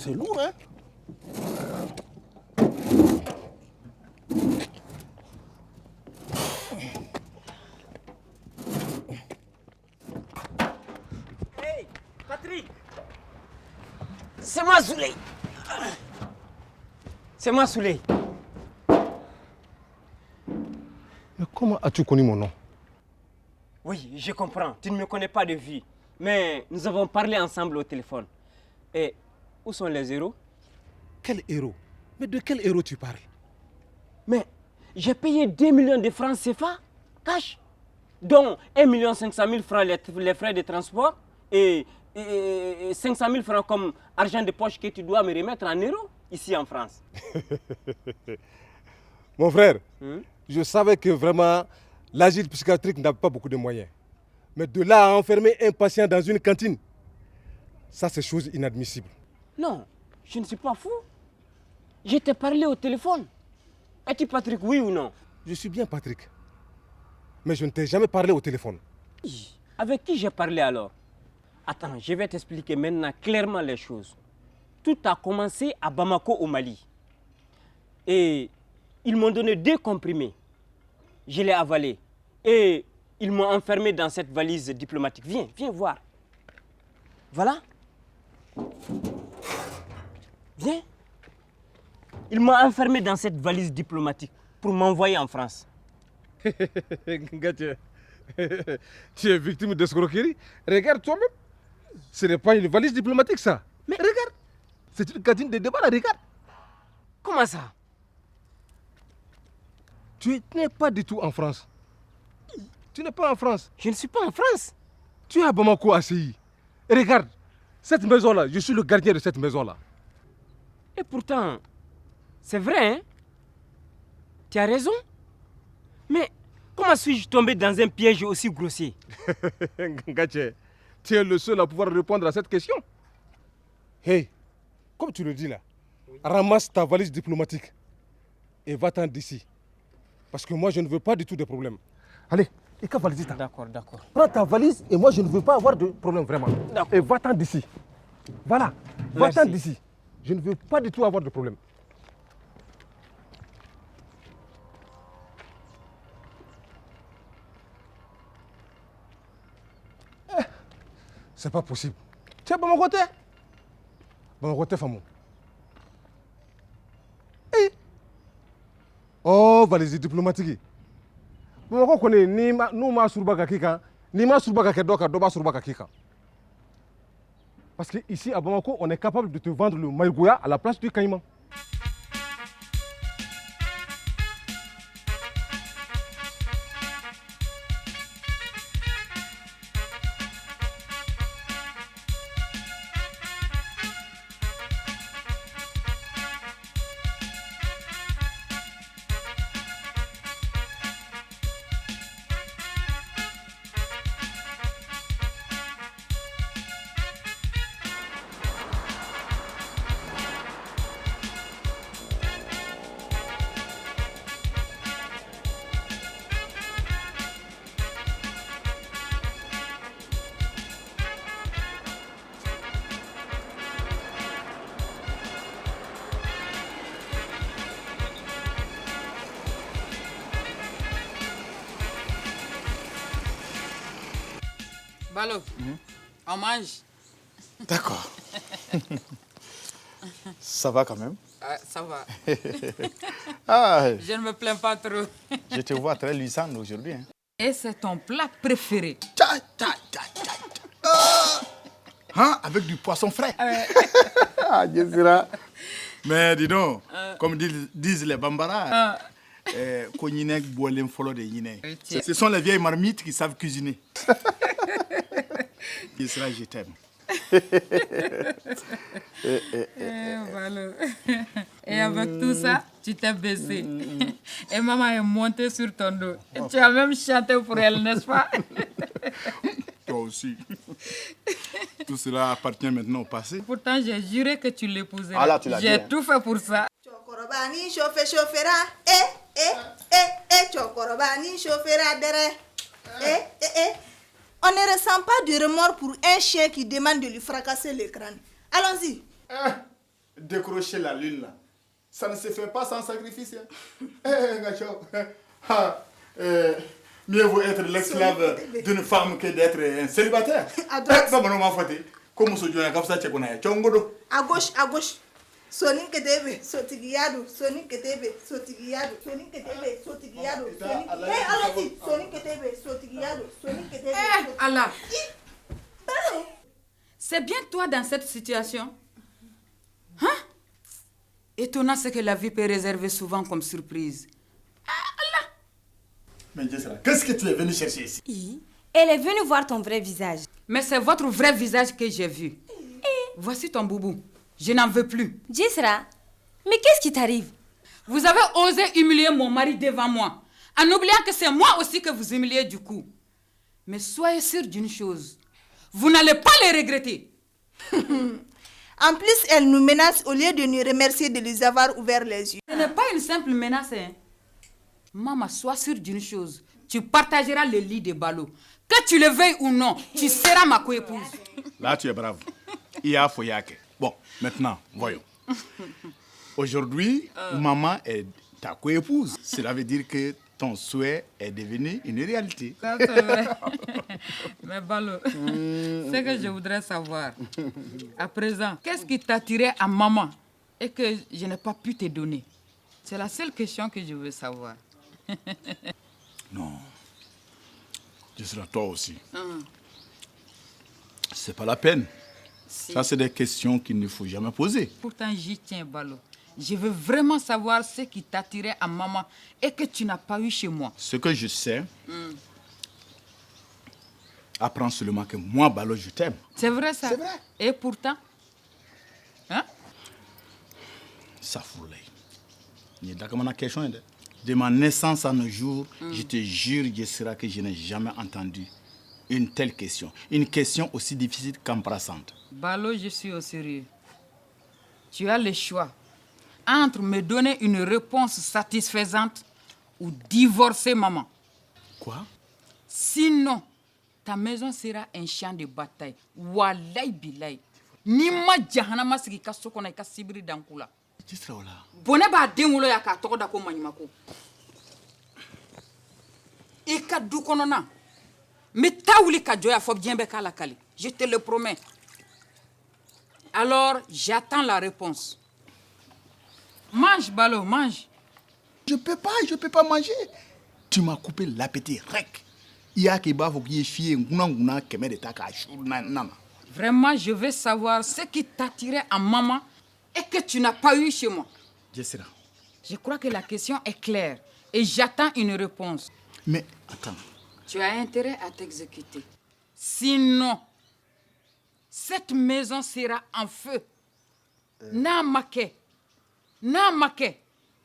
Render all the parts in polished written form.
c'est lourd, hein? Hey, Patrick! C'est moi, Souley! C'est moi, Souley! Mais comment as-tu connu mon nom? Oui, je comprends. Tu ne me connais pas de vue. Mais nous avons parlé ensemble au téléphone. Et où sont les héros? Quel héros? Mais de quel héros tu parles? Mais j'ai payé 2 millions de francs CFA, cash, dont 1 500 000 francs les frais de transport et 500 000 francs comme argent de poche que tu dois me remettre en euros ici en France. Mon frère, je savais que vraiment l'asile psychiatrique n'a pas beaucoup de moyens. Mais de là à enfermer un patient dans une cantine, ça c'est chose inadmissible. Non, je ne suis pas fou. Je t'ai parlé au téléphone. Es-tu Patrick, oui ou non? Je suis bien Patrick. Mais je ne t'ai jamais parlé au téléphone. Avec qui j'ai parlé alors? Attends, je vais t'expliquer maintenant clairement les choses. Tout a commencé à Bamako au Mali. Et ils m'ont donné 2 comprimés. Je l'ai avalé. Et ils m'ont enfermé dans cette valise diplomatique. Viens, viens voir. Voilà. Viens. Ils m'ont enfermé dans cette valise diplomatique pour m'envoyer en France. Tu es victime d'escroquerie. Regarde toi-même. Ce n'est pas une valise diplomatique ça. Mais regarde. C'est une cantine de débat là, regarde. Comment ça? Tu n'es pas du tout en France. Tu n'es pas en France. Je ne suis pas en France. Tu es à Bamako, à CI. Regarde, cette maison-là, je suis le gardien de cette maison-là. Et pourtant, c'est vrai, hein? Tu as raison. Mais comment suis-je tombé dans un piège aussi grossier? Ngache, tu es le seul à pouvoir répondre à cette question. Hey, comme tu le dis là, ramasse ta valise diplomatique et va-t'en d'ici. Parce que moi, je ne veux pas du tout de problème. Allez, et quelle valise t'as? D'accord, d'accord. Prends ta valise et moi, je ne veux pas avoir de problème vraiment. D'accord. Et va-t'en d'ici. Voilà, va-t'en d'ici. Je ne veux pas du tout avoir de problème. C'est pas possible. Tu es pas mon côté? Mon côté, Famou. Eh? Oh, valise diplomatique. Bon, on connaît ni ma surba kika, ni ma surba kakedoka, doba surba kika. Parce qu'ici à Bamako, on est capable de te vendre le maïgouya à la place du caïman. Balo, on mange. D'accord. Ça va quand même? Ça va. Ah, Je ne me plains pas trop. je te vois très luisante aujourd'hui. Hein. Et c'est ton plat préféré? Tcha, tcha, tcha, tcha, tcha. Hein, avec du poisson frais. Ah, mais dis donc, comme disent les Bambara, ce sont les vieilles marmites qui savent cuisiner. Et cela, je t'aime. Et avec tout ça, tu t'es baissé. Et maman est montée sur ton dos. Et tu as même chanté pour elle, n'est-ce pas? Toi aussi. Tout cela appartient maintenant au passé. Pourtant, j'ai juré que tu l'épouserais. Ah là, tu l'as dit. J'ai tout fait pour ça. Chokorobani chauffera. Chokorobani chauffera dere. On ne ressent pas de remords pour un chien qui demande de lui fracasser le crâne. Allons-y. décrocher la lune là, ça ne se fait pas sans sacrifice. Gacho. Mieux vaut être l'esclave d'une femme que d'être un célibataire. Comme ce Dieu a comme ça, tu connais. À gauche. Sonin Ketebe, Sotigiado, Sonin Ketebe, Sotigiado, Sonin Ketebe, Sotigiado, Sonin Ketebe, Sotigiado, Sonin Ketebe. Allah. C'est bien toi dans cette situation? Hein? Étonnant ce que la vie peut réserver souvent comme surprise. Allah. Mais Jessera, qu'est-ce que tu es venu chercher ici? Elle est venue voir ton vrai visage. Mais c'est votre vrai visage que j'ai vu. Voici ton boubou. Je n'en veux plus. Jessera, mais qu'est-ce qui t'arrive? Vous avez osé humilier mon mari devant moi, en oubliant que c'est moi aussi que vous humiliez du coup. Mais soyez sûr d'une chose, vous n'allez pas les regretter. En plus, elle nous menace au lieu de nous remercier de nous avoir ouvert les yeux. Ce n'est pas une simple menace. Hein. Maman, sois sûre d'une chose, tu partageras le lit de Balo. Que tu le veuilles ou non, tu seras ma coépouse. Là, tu es brave. Ia Foyake. Bon, maintenant, voyons. Aujourd'hui, maman est ta coépouse. Cela veut dire que ton souhait est devenu une réalité. Ça, c'est vrai. Mais Balo, ce que je voudrais savoir, à présent, qu'est-ce qui t'attirait à maman et que je n'ai pas pu te donner? C'est la seule question que je veux savoir. Non. Je serai toi aussi. C'est pas la peine. Si. Ça, c'est des questions qu'il ne faut jamais poser. Pourtant, j'y tiens, Balo. Je veux vraiment savoir ce qui t'attirait à maman et que tu n'as pas eu chez moi. Ce que je sais, apprends seulement que moi, Balo, je t'aime. C'est vrai, ça? C'est vrai. Et pourtant? Hein? Ça fout l'œil. Il y a une question. De ma naissance à nos jours, je te jure, Jessera, que je n'ai jamais entendu une telle question. Une question aussi difficile qu'embrassante. Balo, je suis au sérieux. Tu as le choix entre me donner une réponse satisfaisante ou divorcer maman. Quoi? Sinon, ta maison sera un champ de bataille. Wallahi billahi. Ni ma jahanama sigi ka sokona ka sibiri dankula. Jessera, voilà. Bone ba denwolo ya ka togo da ko manyimako. E ka du kono na. Me tawuli ka joya fo bien be kala kali. Je te le promets. Alors, j'attends la réponse. Mange, Balo, mange. Je peux pas manger. Tu m'as coupé l'appétit, rec. Il y a qui bave qui est fier, nguna keme de ta nana. Vraiment, je veux savoir ce qui t'attirait à maman et que tu n'as pas eu chez moi. Jessera. Je crois que la question est claire et j'attends une réponse. Mais attends. Tu as intérêt à t'exécuter. Sinon, cette maison sera en feu. Namake.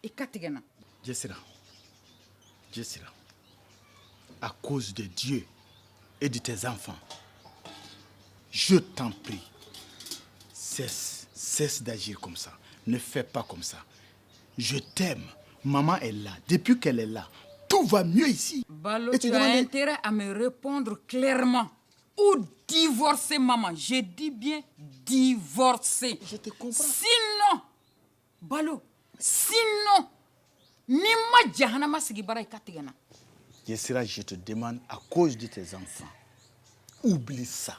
Et katigana. Jessera. À cause de Dieu et de tes enfants, je t'en prie, cesse d'agir comme ça. Ne fais pas comme ça. Je t'aime. Maman est là. Depuis qu'elle est là, tout va mieux ici. Balo, Et tu as intérêt à me répondre clairement. Ou divorcer maman. Je dis bien divorcer. Je te comprends. Sinon, Balo, ni ma jahanama sigi bara ikatigana. Jessera, je te demande, à cause de tes enfants, oublie ça.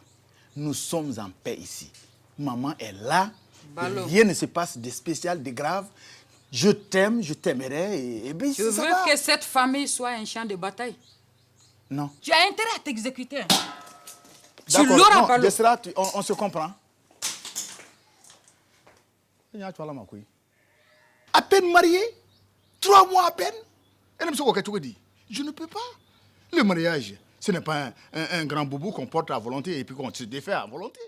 Nous sommes en paix ici. Maman est là. Balo. Rien ne se passe de spécial, de grave. Je t'aime, je t'aimerai. Et bien, Je ça veux va. que cette famille soit un champ de bataille. Non. Tu as intérêt à t'exécuter. Tu D'accord, l'auras, non, Balo. Jessera, on se comprend. À peine marié, 3 mois à peine. Je ne peux pas. Le mariage, ce n'est pas un grand boubou qu'on porte à volonté et puis qu'on se défait à volonté.